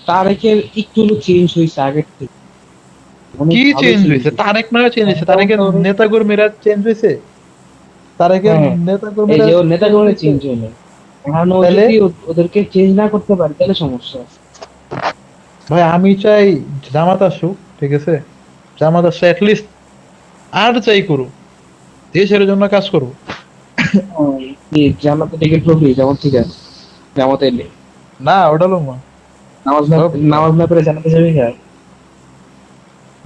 তারেকের একটু হলো চেঞ্জ হয়েছে আগের থেকে, অনেক কি ভালো চেঞ্জ চেঞ্জ হয়েছে? হয়েছে। তারেক না চেঞ্জ হয়েছে, যেমন তারেকের ধরো, নেতা কর্মীরা চেঞ্জ হয়েছে। তারেকের হ্যাঁ, নেতা এই কর্মীরা যে ওর নেতা চেঞ্জ করে হয়েছে। চেঞ্জ হলো, এখন ও তাহলে যদি ওদেরকে চেঞ্জ না করতে পারে তাহলে সমস্যা আছে। ভাই আমি চাই জামাত আসুক, ঠিক আছে, জামাত আসলে অ্যাটলিস্ট আর চাই করুক, দেশের জন্য কাজ করুক। কি জামাতে টিকিট করবি? যেমন ঠিক আছে, জামাতে এলে না ওটা হলো না। নামাজ না, সব নামাজ না পড়ে জানাতে যাবি না?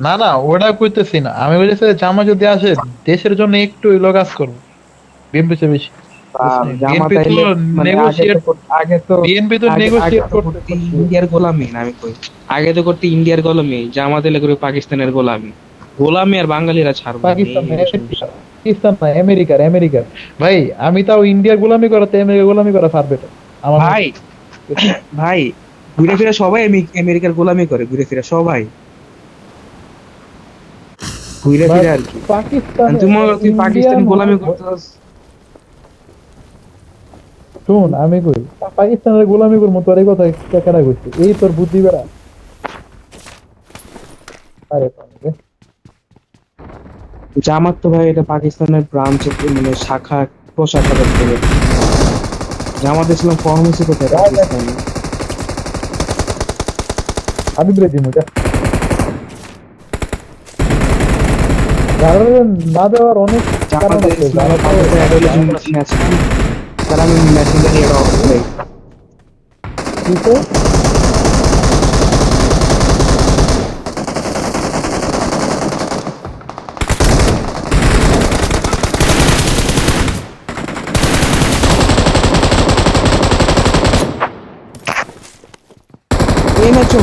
না না, ওটা কইতেছি না আমি, বলতেছি জামা যদি আসে দেশের জন্য একটু হইলো কাজ করবো, বিএনপি চেয়ে বেশি। আর জামাত বিএনপি তো আইলে মানে নেগোশিয়েট, আগে তো বিএনপি তো আগে নেগোশিয়েট তো করতে করতে পারছে। ইন্ডিয়ার গোলামি না, আমি কই আগে তো করতে ইন্ডিয়ার গোলামি, জামাত এলে করে পাকিস্তানের গোলামি। গোলামি আর বাঙালিরা ছাড়বো না, এই পাকিস্তান না হলো আমেরিকা, সমস্যা। পাকিস্তান না আমেরিকার, আমেরিকার। ভাই আমি তাও ইন্ডিয়ার গোলামি করাতে আমেরিকা গোলামি করা ফার বেটার আমার ভাই, মতে, ঠিক আছে? ভাই, ঘুরে ফিরে সবাই আমেরিকার গোলামি করে, ঘুরে ফিরে সবাই ঘুরে বাট ফিরে আর কি। আর পাকিস্তানে তুই মনে কর তুই ইন্ডিয়ান পাকিস্তানি গোলামি করতেছ। শুন আমি কই, পাকিস্তানের গোলামি করবো তোর এই কথা কেডা কইছে? এই তোর বুদ্ধি বেড়া। আরে বাবা রে। জামাত তো ভাই এটা পাকিস্তানের ব্রাঞ্চ, মানে শাখা, প্রশাখা বলতে গেলে। জামাত ইসলাম ফর্মেসি কোথায় যা দেখ, পাকিস্তানে? হাবিব রে দিমু যা। যারা না দেওয়ার অনেক কারণ জামাত আছে, যারা ইসলামের তো পাকিস্তান মানে এটা হলো জামাত ম্যাচ, তার আমি মেসেঞ্জারে এটা অবশ্যই। দিছে। এই ম্যাচও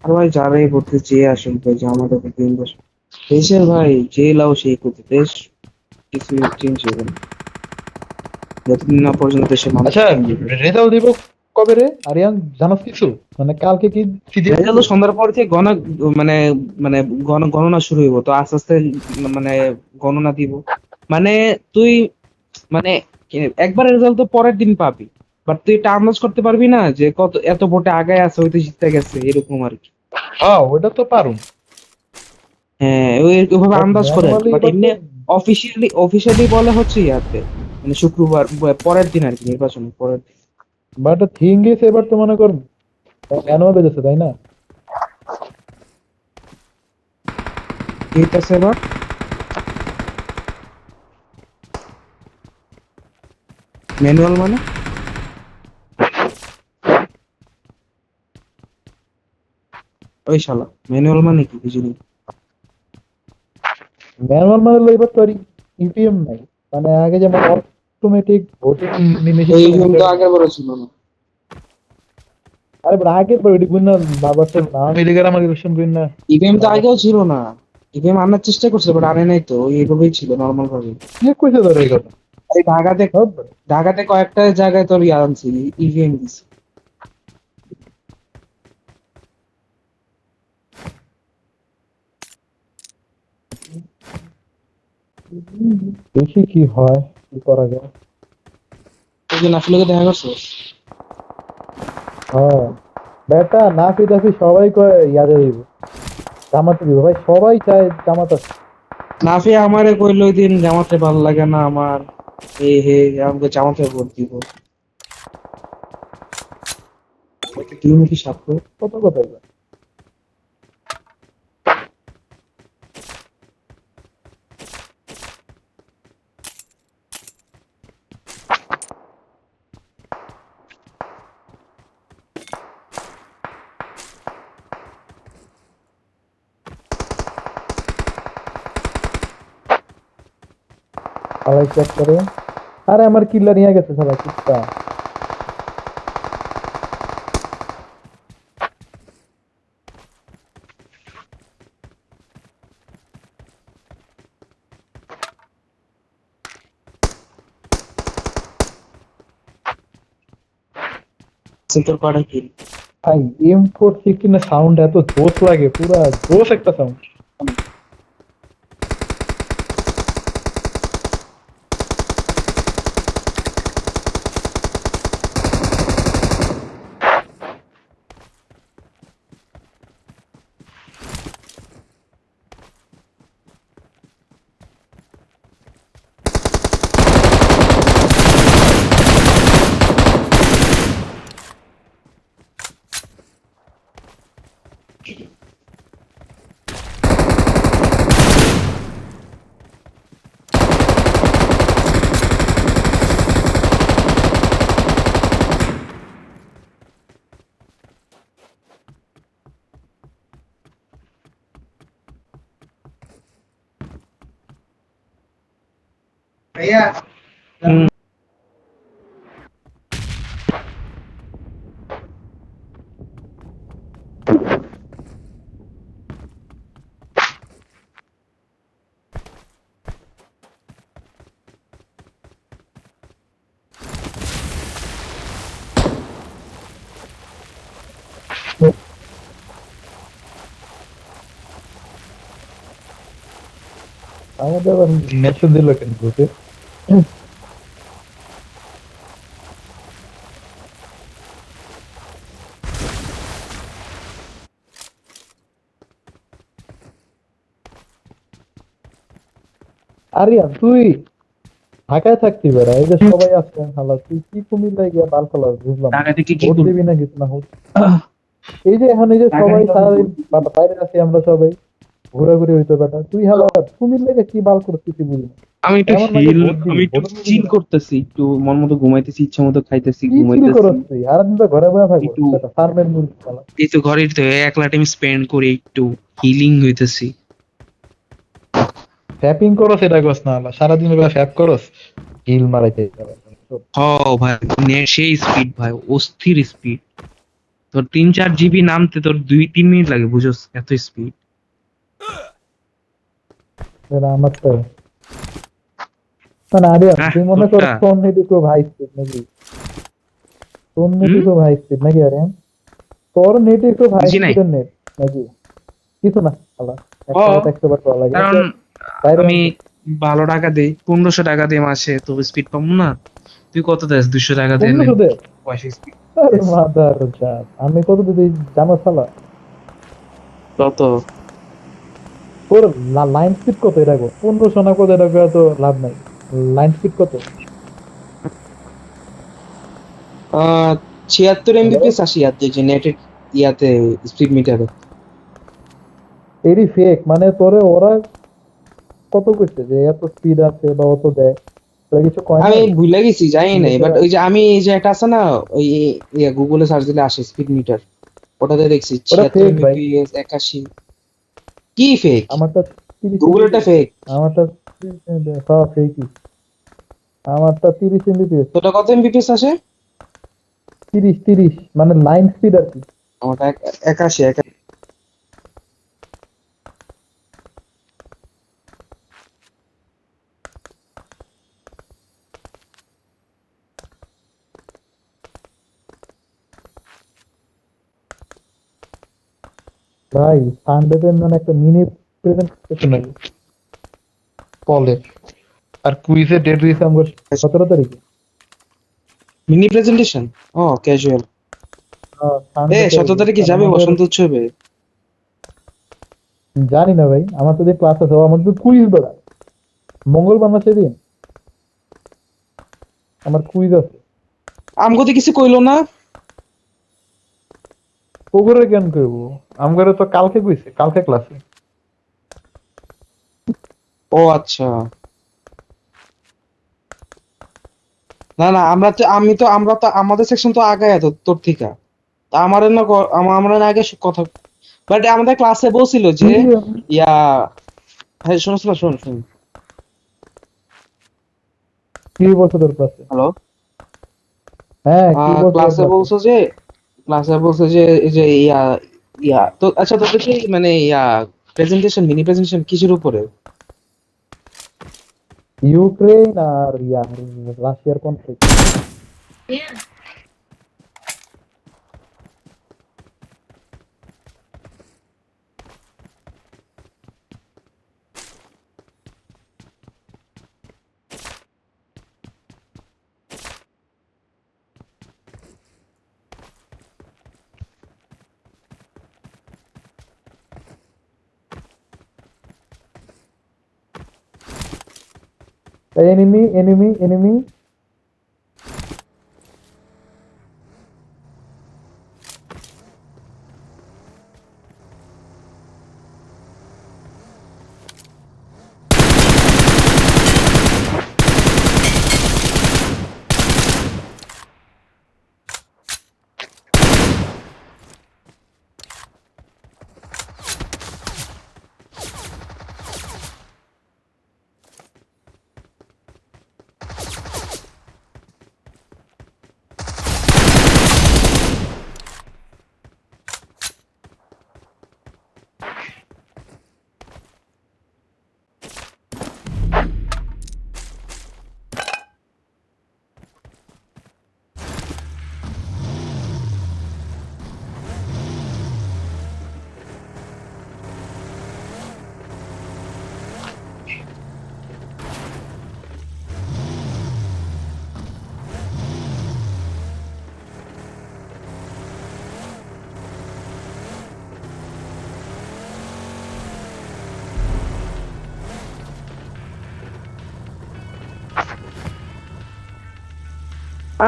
আর ভাই যারাই করতে চেয়ে আসুন ভাই, যে আমাদের দিন বসে দেশের ভাই যে লাও সেই করতে দেশ, কিছু চেঞ্জ হবে না যতদিন না পর্যন্ত দেশের মানুষ আচ্ছা, চেঞ্জ হবে। রেজাল্ট দিব কবে রে আরিয়ান, জানাস কিছু? মানে কালকে কি সিজিএল দিব? রেজাল্ট তো সন্ধ্যার পর থেকে মানে মানে গণনা শুরু হইব, তো আস্তে আস্তে মানে গণনা দিব। মানে তুই মানে একবার রেজাল্ট তো পরের দিন পাবি, বাট তুই এটা আন্দাজ করতে পারবি না যে কত এত ভোটে আগায় আছে, হয়তো জিতে গেছে এরকম আর কি। হ্যাঁ ওটা তো পারুম, হ্যাঁ, ওইভাবে বাট আন্দাজ করে আর কি, ম্যানুয়ালি বাট এবার তো। এমনি অফিসিয়ালি বলে হচ্ছে ইয়াতে, মানে শুক্রবার পরের দিন আর কি, নির্বাচনের পরের দিন। বাট থিং ইজ এবার তো মনে কর ম্যানুয়াল বেজেছে তাই না? ঠিক আছে এবার ম্যানুয়াল মানে, ওই শালা ম্যানুয়াল মানে কি বুঝিনি। ম্যানুয়াল মানে হলো এবার তো আর ইভিএম নাই, মানে আগে যেমন অটোমেটিক ভোটিং মেশিন ছিল এই ভোটের। তো আগের বারও ছিল না। আরে বাট আগে তো এটি বুঝ না, বাবাসের নাম মিলিগার আমার ইলেকশন বুঝ না। ইভিএম তো আগেও ছিল না, ইভিএম আনার চেষ্টা করছে বাট আনে নাই, তো ওই এইভাবেই ছিল নর্মাল ভাবে। কে কইছে তোর এই কথা? এই ঢাকাতে, সব ঢাকাতে কয়েকটা জায়গায় তোর ইয়ে আনছে, ইভিএম দিছে। দেখি কি হয়, কি করা যায়। ওই যে নাফিলকে দেখা করছো? হ্যাঁ, বেটা নাফি টাফি সবাই কয় ইয়াদে দিব, জামাতে দিব, ভাই সবাই চায় জামাত আসুক। নাফি আমারে কইলো ওই দিন জামাতে ভালো লাগে না আমার, এই হে, আমাকে জামাতে ভোট দিব। তুমি কি সাথে? কত কথা এগুলো। সবাই চেক করে। আরে আমার কিল্লা নিয়ে গেছে সবাই কুত্তা। তোর কটা কিল? ভাই M416 এর সাউন্ড এত জোস লাগে, পুরা জোস একটা সাউন্ড। হুম। আমাদের আবার মেসেজ দিল কেন গ্রুপে? আরিয়ান তুই ঢাকায় থাকতি বেড়া, এই যে সবাই আছে হালা, তুই কি কুমিল্লায় গিয়া বাল ফেলাস বুঝলাম না। ঢাকা থেকে কি ভোট করবি? দিবি না কিছু না হোক। এই যে এখন এই যে সবাই সারাদিন বাইরে আছি আমরা সবাই, ঘোরাঘুরি হইতো বেটা, তুই হালা কুমিল্লায় কি বাল করছিস বুঝলি না। আমি একটু এমন মাঝে হিল, ভোট দিবি, আমি একটু ভোট দিবি চিল না। করতেছি, একটু মন মতো ঘুমাইতেছি, ইচ্ছা মতো খাইতেছি, কি চিল ঘুমাইতেছি। করস তুই? আর দিন তো ঘরে বসে থাকবো একটু বেটা, ফার্মের মুরগি শালা। এই তো ঘরের তো একলা টাইম স্পেন্ড করে একটু হিলিং হইতেছি। ফ্যাপিং করস এটা করস না হালা, সারাদিন বেলা ফ্যাপ করস, হিল মারাইতে যাবে। হ ভাই, নেট সেই স্পিড ভাই, অস্থির স্পিড। তোর 3-4 জিবি নামতে তোর 2-3 মিনিট লাগে, বুঝোস এত স্পিড। এটা আমার তো মানে আরিয়ান, তুই মনে কর তোরটা। ফোন নেটি খুব হাই স্পিড নাকি? তোর নেটই হুম। খুব হাই স্পিড নাকি আরিয়ান? তোর নেটই খুব হাই বুঝি নাই। স্পিডের নেট নাকি? কিছু না শালা, হ, একটা কথা একশো বার করা লাগে কারণ এটা বাইরে। আমি ভালো টাকা দেই, 1500 টাকা দিয়ে মাসে, তো স্পিড পাবো না। তুই কত দেস? 200 টাকা দিয়ে নে, 1500 দে? পয়সা স্পিড। আরে মাদার জাত, আমি কত দিতে জানো শালা? কত? তোর লাইন স্পিড কত এটা গো? 1500 না কত, এটা করে তো লাভ নাই। লাইন স্পিড কত? 76 MBPS আসি আর যে নেটের ইয়াতে, স্পিড মিটারে। এরই ফেক মানে তোরে ওরা কত কইছে যে এত স্পিড আছে বা অত দেয়, তোরা কিছু কয় আমি নাই? ভুলে গেছি, জানি নাই, বাট লোকেরা ওই যে আমি এই যে একটা আছে না, ওই গুগলে সার্চ দিলে আসে স্পিড মিটার, ওটাতে দেখছি ওটা 76 ফেক ভাই। এমবিপিএস 81। কি ফেক? আমারটা 30 গুগলটা ফেক? আমারটা 30 সব ফেকই। আমারটা 30 এমবিপিএস। তোটা কত এমবিপিএস আসে? 30 মানে লাইন স্পিড আর কি। আমারটা 81। ভাই সানডেতে মানে একটা মিনি প্রেজেন্টেশন আছে কলে, আর কুইজের ডেট দিয়েছে আমার 17 তারিখে। Mini presentation? ও ক্যাজুয়াল। সানডেতে 17 তারিখে আর যাবে আমাদের বসন্ত উৎসবে? জানি না ভাই, আমার তো যে ক্লাস আছে আমাদের তো কুইজ বেড়া, মঙ্গলবার না সেদিন আমার কুইজ আছে। আমগো তো কিছু কইলো না। ওগুলো কেন করবো? আমার তো কালকে কইছে, কালকে ক্লাসে। ও আচ্ছা। না না, আমরা তো আমাদের সেকশন তো আগায় তো তোর থেকে। তা আমার না আমরা না আগে কথা, বাট আমাদের ক্লাসে বলছিল যে ইয়া, হ্যাঁ শোনো শোনো শোনো শোনো, কি বলছো তোর ক্লাসে? হ্যালো, হ্যাঁ, কি বলছো তোর ক্লাসে ক্লাসে? বলছো যে এই যে ইয়া ইয়া তো আচ্ছা তোদের কি মানে ইয়া প্রেজেন্টেশন মিনি প্রেজেন্টেশন কিসের উপরে? ইউক্রেন আর রাশিয়ার কনফ্লিক্ট। Enemy enemy enemy.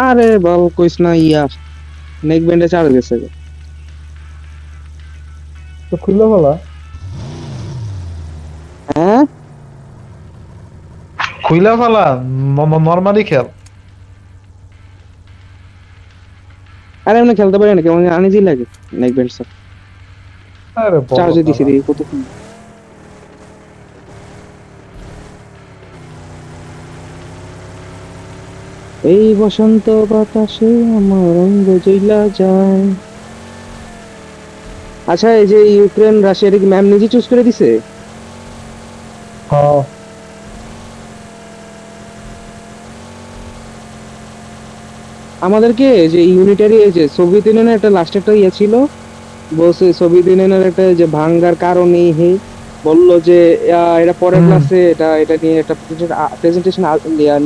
আরে বাল কইস না ইয়া নেক ব্যান্ডে চার্জ গেছে গে। তো খুললো বলা, হ্যাঁ, খুইলা ফেলা, নর্মালি খেল। আরে এমনি খেলতে পারি না কেমন আনিজি লাগে নেক ব্যান্ড স্যার। আরে বলো চার্জে দিছি শালা। রে কতক্ষণ। এই বসন্ত বাতাসে আমার রঙ জ্বলা যায়। আচ্ছা এই যে ইউক্রেন রাশিয়ার কি ম্যাম নিজে চুজ করে দিছে? হ্যাঁ, আমাদেরকে যে ইউনিটারি এই যে সোভিয়েত ইউনিয়নের একটা লাস্ট একটা ইয়ে ছিল, বলছে সোভিয়েত ইউনিয়নের একটা যে ভাঙ্গার কারণ এই হে বললো যে এটা পরের হুম। ক্লাসে এটা এটা নিয়ে একটা প্রেজেন্টেশন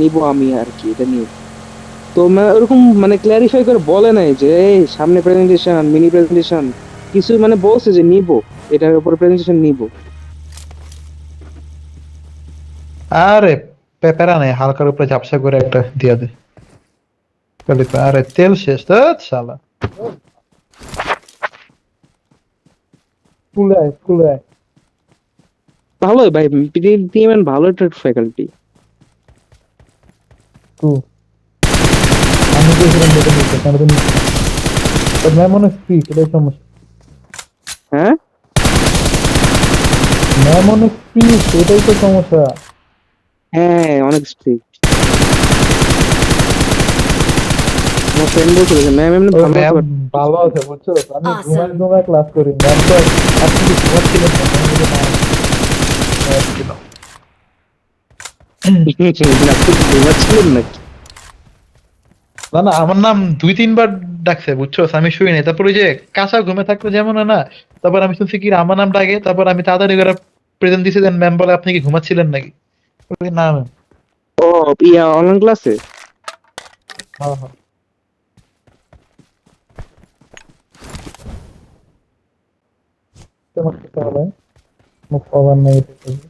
নিব আমি আর কি এটা নিয়ে। তো ওরকম মানে ক্ল্যারিফাই করে বলে নাই যে এই সামনে প্রেজেন্টেশন মিনি প্রেজেন্টেশন কিছু, মানে বলছে যে নিব, এটার উপরে প্রেজেন্টেশন নিব। আরে প্যারা নেই, হালকার উপরে ঝাপসা করে একটা দিয়া দে। আরে তেল শেষ তো শালা। স্কুলে আয়, স্কুলে আয়। ভালোই ভাই, পিটিএম ভালো একটা ফ্যাকাল্টি। স্কুল। আমি গেছিলাম দেখে নিতে, কেন তো নিচ্ছি। তোর ম্যাম অনেক স্ট্রিক্ট, এটাই সমস্যা। হ্যাঁ, ম্যাম অনেক স্ট্রিক্ট, এটাই তো সমস্যা। হ্যাঁ অনেক স্ট্রিক্ট। আমার ফ্রেন্ড বলছিল যে ম্যাম এমনি ও ভালো আছে ম্যাম বাট ভালো আছে বুঝছো, আমি ঘুমায় Awesome. ঘুমায় ক্লাস করি, ম্যাম তো আপনি কি ঘুমাচ্ছিলেন না? ম্যাম বলে, "না, ছিল।" আপনি কি ঘুমাচ্ছিলেন নাকি? না না, আমার নাম 2-3 বার ডাকছে বুঝছো, আমি শুই নাই। তারপর ওই যে কাঁচা ঘুমে থাকলে যেমন হয় না, তারপর আমি শুনছি কি আমার নাম ডাকে, তারপর আমি তাড়াতাড়ি করে প্রেজেন্ট দিছি, দেন ম্যাম বলে আপনি কি ঘুমাচ্ছিলেন নাকি? আমি বলি, না ম্যাম। ও ইয়া অনলাইন ক্লাসে। হ্যাঁ হ্যাঁ, তোমার কি হবে? মুখ পাবার নাই এটা করবে।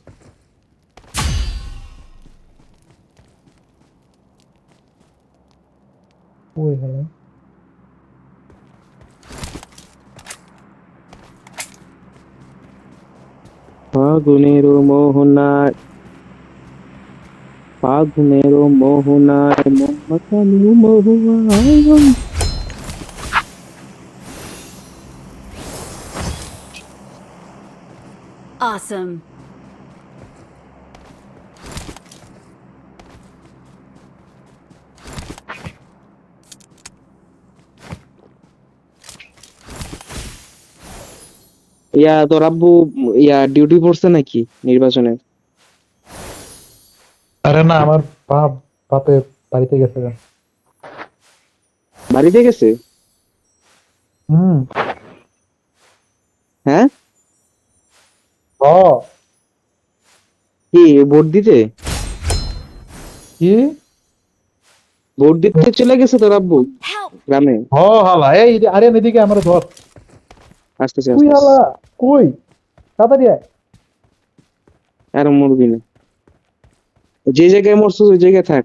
ওই হলো। ফাগুনের মোহনায় ফাগুনের মোহনায় মন মাতানো মহুয়ায়। Awesome. তোর আব্বু ডিউটি পড়ছে নাকি নির্বাচনে? আরে না, আমার বাপে বাড়িতে গেছে। বাড়িতে গেছে? হুম। হ্যাঁ, ও কি ভোট দিতে? কি? ভোট দিতে চলে গেছে তোর আব্বু গ্রামে? হালা এই আরে এদিকে আমার ধর। আসতেছে তুই আসতেছে। হালা কই? তাড়াতাড়ি আয়। আর মরবি না, যে জায়গায় মরছিস ওই জায়গায় থাক।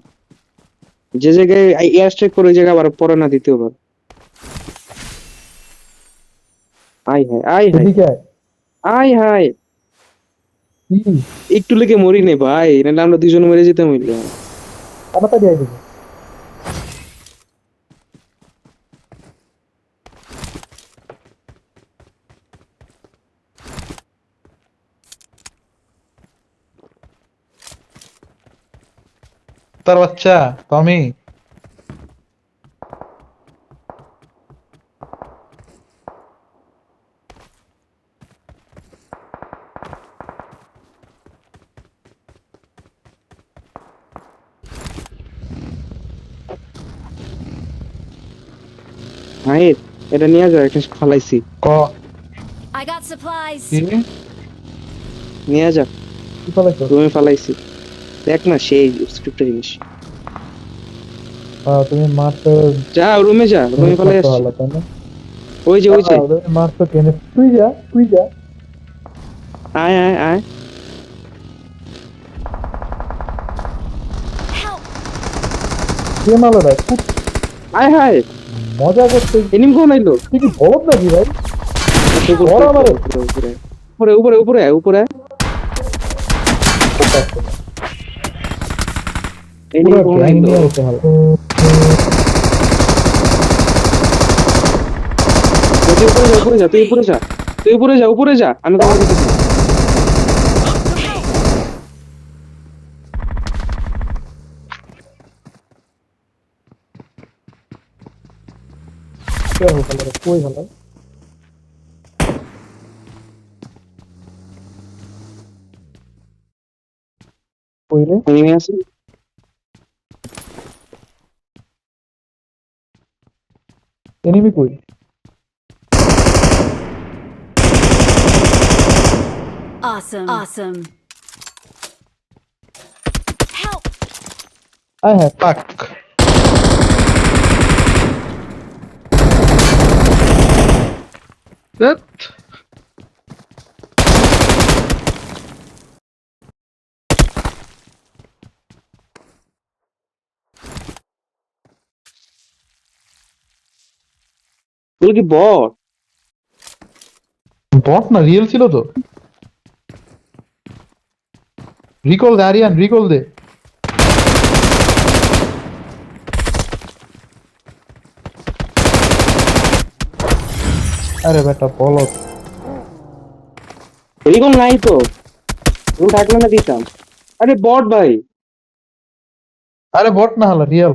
যে জায়গায় এয়ার স্ট্রাইক করে ওই জায়গায় আবার পরে না দ্বিতীয়বার। আয় হায় আয় হায় এদিকে আয়। আয় হায়। কি? একটু লেগে মরি নে ভাই, নাহলে আমরা দুজন মরে যেতাম হইলে। তাড়াতাড়ি আয় এদিকে। তার বাচ্চা টমি। হায়, এটা নিয়ে যাও, একটা ফালাইছি। ক I got supplies. কি? নিয়ে যা, কি ফলাইছো? রুমে ফালাইছি। দেখ না, সেই স্ক্রিপ্টের জিনিস। তুমি মারতে যা রুমে যা, রুমে ফালাই আসছি। ভালো তাই না? ওই যে ওই যে, তুমি মারতো কেনে? তুই যা তুই যা। আয় আয় আয়। Help! কে মারলো ভাই? আয় হায়, মজা করতে এনিম কোন আইলো? তুই কি বলত নাকি ভাই? ওরা মারে। উপরে উপরে উপরে আয়, উপরে আয়। এনিম পুরো কোন গ্যাং আইলো? নিয়ে আইতে ভালো। তুই উপরে যা, তুই উপরে যা, তুই উপরে যা, উপরে যা, আমি কভার করতেছি। কে ভালো রে? কই ভালো? কই রে? এনিমি আছে? এনিমি কই? Awesome. Awesome. Help! আয় হ্যাঁ পাক। ধ্যাৎ। ওগুলো কি বট? বট না, রিয়েল ছিল তো। রিকল দে আরিয়ান, রিকল দে। আরে বেটা বলো। এরকম নাই তো, এরকম থাকলে না দিতাম। আরে বট ভাই। আরে বট না হলো রিয়েল।